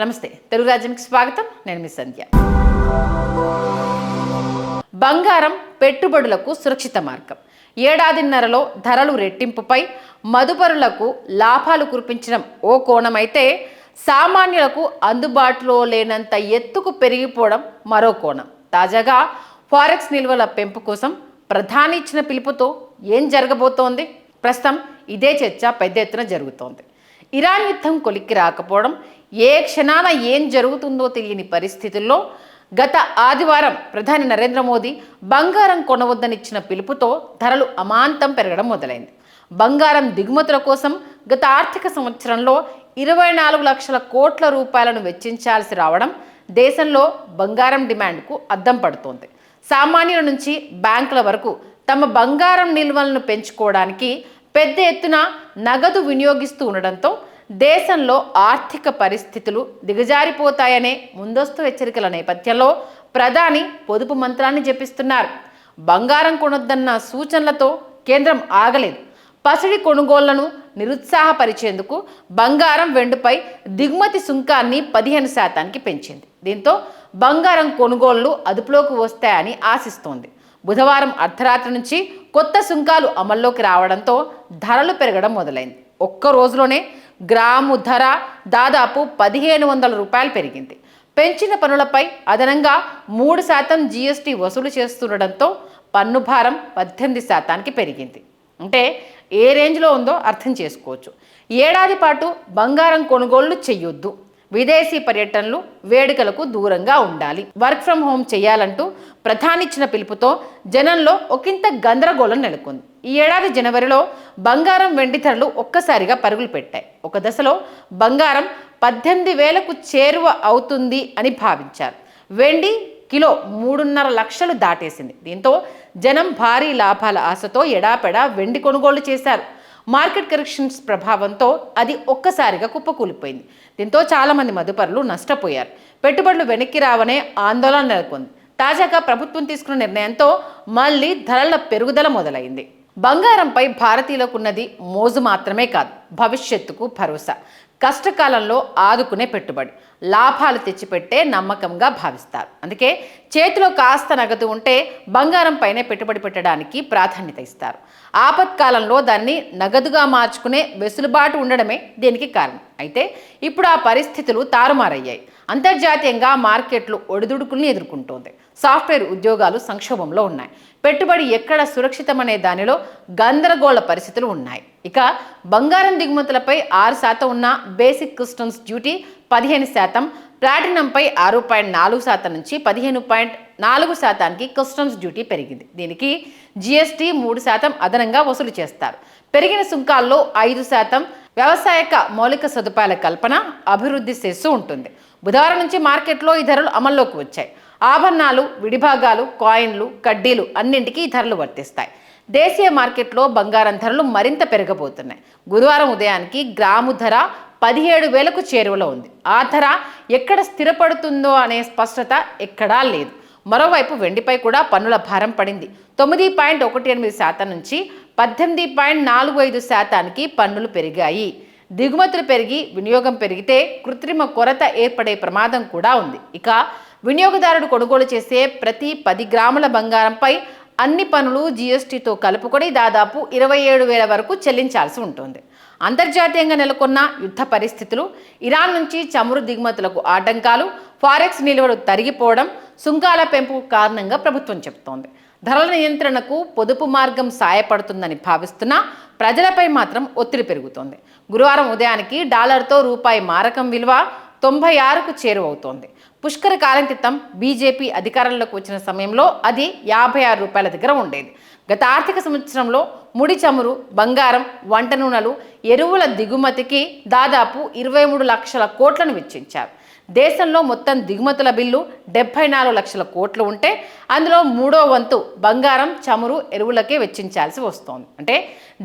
నమస్తే, తెలుగు రాజ్యంకి స్వాగతం. నేను మీ సంధ్య. బంగారం పెట్టుబడులకు సురక్షిత మార్గం. ఏడాదిన్నరలో ధరలు రెట్టింపుపై మదుపరులకు లాభాలు కురిపించడం ఓ కోణమైతే, సామాన్యులకు అందుబాటులో లేనంత ఎత్తుకు పెరిగిపోవడం మరో కోణం. తాజాగా ఫారెక్స్ నిల్వల పెంపు కోసం ప్రధాని ఇచ్చిన పిలుపుతో ఏం జరగబోతోంది? ప్రస్తుతం ఇదే చర్చ పెద్ద ఎత్తున జరుగుతోంది. ఇరాన్ యుద్ధం కొలిక్కి రాకపోవడం, ఏ క్షణాన ఏం జరుగుతుందో తెలియని పరిస్థితుల్లో గత ఆదివారం ప్రధాని నరేంద్ర మోదీ బంగారం కొనవద్దనిచ్చిన పిలుపుతో ధరలు అమాంతం పెరగడం మొదలైంది. బంగారం దిగుమతుల కోసం గత ఆర్థిక సంవత్సరంలో 24 లక్షల కోట్ల రూపాయలను వెచ్చించాల్సి రావడం దేశంలో బంగారం డిమాండ్కు అద్దం పడుతోంది. సామాన్యుల నుంచి బ్యాంకుల వరకు తమ బంగారం నిల్వలను పెంచుకోవడానికి పెద్ద ఎత్తున నగదు వినియోగిస్తూ ఉండడంతో దేశంలో ఆర్థిక పరిస్థితులు దిగజారిపోతాయనే ముందస్తు హెచ్చరికల నేపథ్యంలో ప్రధాని పొదుపు మంత్రాన్ని జపిస్తున్నారు. బంగారం కొనొద్దన్న సూచనలతో కేంద్రం ఆగలేదు. పసిడి కొనుగోళ్లను నిరుత్సాహపరిచేందుకు బంగారం, వెండిపై దిగుమతి సుంకాన్ని 15% పెంచింది. దీంతో బంగారం కొనుగోళ్లు అదుపులోకి వస్తాయని ఆశిస్తోంది. బుధవారం అర్ధరాత్రి నుంచి కొత్త సుంకాలు అమల్లోకి రావడంతో ధరలు పెరగడం మొదలైంది. ఒక్క రోజులోనే గ్రాము ధర దాదాపు 1500 రూపాయలు పెరిగింది. పెంచిన పన్నులపై అదనంగా 3% జీఎస్టీ వసూలు చేస్తుండడంతో పన్ను భారం 18%కి పెరిగింది. అంటే ఏ రేంజ్లో ఉందో అర్థం చేసుకోవచ్చు. ఏడాది పాటు బంగారం కొనుగోళ్లు చెయ్యొద్దు, విదేశీ పర్యటనలు, వేడుకలకు దూరంగా ఉండాలి, వర్క్ ఫ్రం హోమ్ చేయాలంటూ ప్రధాని ఇచ్చిన పిలుపుతో జనంలో ఒకంత గందరగోళం నెలకొంది. ఈ ఏడాది జనవరిలో బంగారం, వెండి ధరలు ఒక్కసారిగా పరుగులు పెట్టాయి. ఒక దశలో బంగారం 18,000కు చేరువ అవుతుంది అని భావించారు. వెండి కిలో 3.5 లక్షలు దాటేసింది. దీంతో జనం భారీ లాభాల ఆశతో ఎడాపెడా వెండి కొనుగోళ్లు చేశారు. మార్కెట్ కరెక్షన్స్ ప్రభావంతో అది ఒక్కసారిగా కుప్పకూలిపోయింది. దీంతో చాలామంది మదుపరులు నష్టపోయారు. పెట్టుబడులు వెనక్కి రావనే ఆందోళన నెలకొంది. తాజాగా ప్రభుత్వం తీసుకున్న నిర్ణయంతో మళ్ళీ ధరల పెరుగుదల మొదలైంది. బంగారంపై భారతీయులకు ఉన్నది మోజు మాత్రమే కాదు, భవిష్యత్తుకు భరోసా, కష్టకాలంలో ఆదుకునే పెట్టుబడి, లాభాలు తెచ్చిపెట్టే నమ్మకంగా భావిస్తారు. అందుకే చేతిలో కాస్త నగదు ఉంటే బంగారం పైనే పెట్టుబడి పెట్టడానికి ప్రాధాన్యత ఇస్తారు. ఆపత్కాలంలో దాన్ని నగదుగా మార్చుకునే వెసులుబాటు ఉండడమే దీనికి కారణం. అయితే ఇప్పుడు ఆ పరిస్థితులు తారుమారయ్యాయి. అంతర్జాతీయంగా మార్కెట్లు ఒడిదుడుకుల్ని ఎదుర్కొంటోంది. సాఫ్ట్వేర్ ఉద్యోగాలు సంక్షోభంలో ఉన్నాయి. పెట్టుబడి ఎక్కడ సురక్షితమనే దానిలో గందరగోళ పరిస్థితులు ఉన్నాయి. ఇక బంగారం దిగుమతులపై 6% ఉన్న బేసిక్ కస్టమ్స్ డ్యూటీ 15%, ప్లాటినంపై 6.4% నుంచి 15.4%కి కస్టమ్స్ డ్యూటీ పెరిగింది. దీనికి జీఎస్టీ 3% అదనంగా వసూలు చేస్తారు. పెరిగిన సుంకాల్లో 5% వ్యవసాయక మౌలిక సదుపాయాల కల్పన, అభివృద్ధి సెస్సు ఉంటుంది. బుధవారం నుంచి మార్కెట్లో ఈ ధరలు అమల్లోకి వచ్చాయి. ఆభరణాలు, విడిభాగాలు, కాయిన్లు, కడ్డీలు అన్నింటికీ ఈ ధరలు వర్తిస్తాయి. దేశీయ మార్కెట్లో బంగారం ధరలు మరింత పెరగబోతున్నాయి. గురువారం ఉదయానికి గ్రాము ధర 17,000కు చేరువలో ఉంది. ఆ ధర ఎక్కడ స్థిరపడుతుందో అనే స్పష్టత ఎక్కడా లేదు. మరోవైపు వెండిపై కూడా పన్నుల భారం పడింది. 9.18% నుంచి 18.45%కి పన్నులు పెరిగాయి. దిగుమతులు పెరిగి వినియోగం పెరిగితే కృత్రిమ కొరత ఏర్పడే ప్రమాదం కూడా ఉంది. ఇక వినియోగదారుడు కొనుగోలు చేసే ప్రతి 10 గ్రాముల బంగారంపై అన్ని పన్నులు జీఎస్టీతో కలుపుకొని దాదాపు 27,000 వరకు చెల్లించాల్సి ఉంటుంది. అంతర్జాతీయంగా నెలకొన్న యుద్ధ పరిస్థితులు, ఇరాన్ నుంచి చమురు దిగుమతులకు ఆటంకాలు, ఫారెక్స్ నిల్వలు తరిగిపోవడం, సుంకాల పెంపు కారణంగా ప్రభుత్వం చెబుతోంది. ధరల నియంత్రణకు పొదుపు మార్గం సాయపడుతుందని భావిస్తున్నా ప్రజలపై మాత్రం ఒత్తిడి పెరుగుతోంది. గురువారం ఉదయానికి డాలర్తో రూపాయి మారకం విలువ 96కు చేరువవుతోంది. పుష్కర కాలం క్రితం బీజేపీ అధికారంలోకి వచ్చిన సమయంలో అది 56 రూపాయల దగ్గర ఉండేది. గత ఆర్థిక సంవత్సరంలో ముడి చమురు, బంగారం, వంట నూనెలు, ఎరువుల దిగుమతికి దాదాపు 23 లక్షల కోట్లను వెచ్చించారు. దేశంలో మొత్తం దిగుమతుల బిల్లు 74 లక్షల కోట్లు ఉంటే అందులో 3వ వంతు బంగారం, చమురు, ఎరువులకే వెచ్చించాల్సి వస్తోంది. అంటే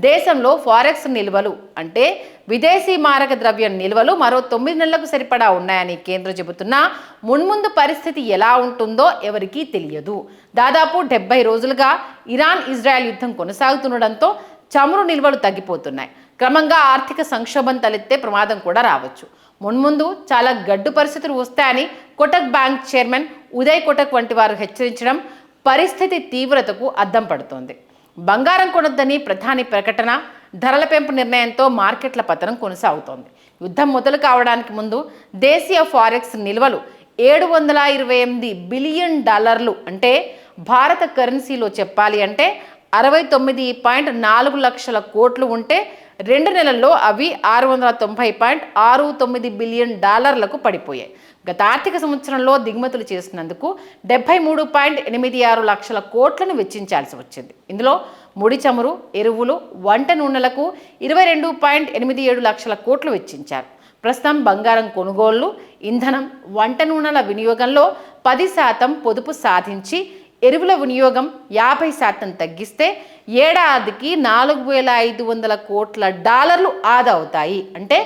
దేశంలో ఫారెక్స్ నిల్వలు, అంటే విదేశీ మారక ద్రవ్యం నిల్వలు మరో 9 నెలలకు సరిపడా ఉన్నాయని కేంద్రం చెబుతున్నా మున్ముందు పరిస్థితి ఎలా ఉంటుందో ఎవరికీ తెలియదు. దాదాపు 70 రోజులుగా ఇరాన్, ఇజ్రాయెల్ యుద్ధం కొనసాగుతుండడంతో చమురు నిల్వలు తగ్గిపోతున్నాయి. క్రమంగా ఆర్థిక సంక్షోభం తలెత్తే ప్రమాదం కూడా రావచ్చు. మున్ముందు చాలా గడ్డు పరిస్థితులు వస్తాయని కోటక్ బ్యాంక్ చైర్మన్ ఉదయ్ కోటక్ వంటి వారు హెచ్చరించడం పరిస్థితి తీవ్రతకు అద్దం పడుతోంది. బంగారం కొనొద్దని ప్రధాని ప్రకటన, ధరల పెంపు నిర్ణయంతో మార్కెట్ల పతనం కొనసాగుతోంది. యుద్ధం మొదలు కావడానికి ముందు దేశీయ ఫారెక్స్ నిల్వలు $728 బిలియన్, అంటే భారత కరెన్సీలో చెప్పాలి అంటే 69.4 లక్షల కోట్లు ఉంటే 2 నెలల్లో అవి $690.69 బిలియన్ పడిపోయాయి. గత ఆర్థిక సంవత్సరంలో దిగుమతులు చేసినందుకు 73.86 లక్షల కోట్లను వెచ్చించాల్సి వచ్చింది. ఇందులో ముడి చమురు, ఎరువులు, వంట నూనెలకు 22.87 లక్షల కోట్లు వెచ్చించారు. ప్రస్తుతం బంగారం కొనుగోళ్లు, ఇంధనం, వంట నూనెల వినియోగంలో 10% పొదుపు సాధించి ఎరువుల వినియోగం 50% తగ్గిస్తే ఏడాదికి $4,500 కోట్ల ఆదా అవుతాయి. అంటే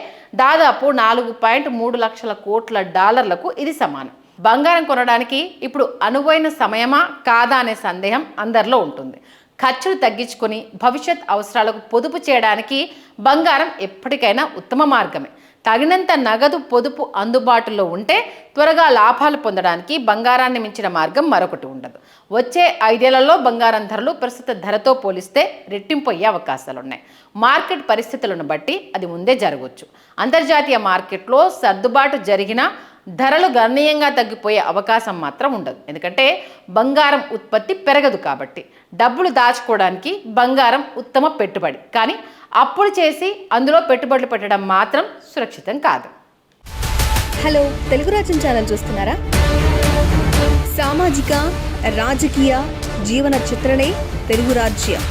దాదాపు 4.3 లక్షల కోట్ల ఇది సమానం. బంగారం కొనడానికి ఇప్పుడు అనువైన సమయమా కాదా అనే సందేహం అందరిలో ఉంటుంది. ఖర్చులు తగ్గించుకొని భవిష్యత్ అవసరాలకు పొదుపు చేయడానికి బంగారం ఎప్పటికైనా ఉత్తమ మార్గమే. తగినంత నగదు పొదుపు అందుబాటులో ఉంటే త్వరగా లాభాలు పొందడానికి బంగారాన్ని మించిన మార్గం మరొకటి ఉండదు. వచ్చే 5 ఏళ్లలో బంగారం ధరలు ప్రస్తుత ధరతో పోలిస్తే రెట్టింపు అయ్యే అవకాశాలున్నాయి. మార్కెట్ పరిస్థితులను బట్టి అది ముందే జరగవచ్చు. అంతర్జాతీయ మార్కెట్లో సర్దుబాటు జరిగినా ధరలు గణనీయంగా తగ్గిపోయే అవకాశం మాత్రం ఉండదు. ఎందుకంటే బంగారం ఉత్పత్తి పెరగదు కాబట్టి. డబ్బులు దాచుకోవడానికి బంగారం ఉత్తమ పెట్టుబడి, కానీ అప్పులు చేసి అందులో పెట్టుబడులు పెట్టడం మాత్రం సురక్షితం కాదు. హలో, తెలుగు రాజ్యం ఛానల్ చూస్తున్నారా? సామాజిక, రాజకీయ, జీవన చిత్రణే తెలుగు రాజ్యం.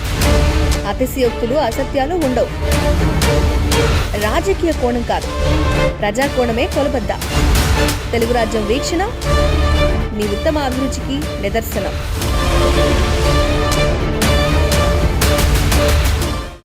అతిశయోక్తులు, అసత్యాలు ఉండవు. రాజకీయ కోణం కాదు, ప్రజా కోణమే కొలబద్ద. తెలుగు రాజ్యం వీక్షణ మీ ఉత్తమ అభిరుచికి నిదర్శనం.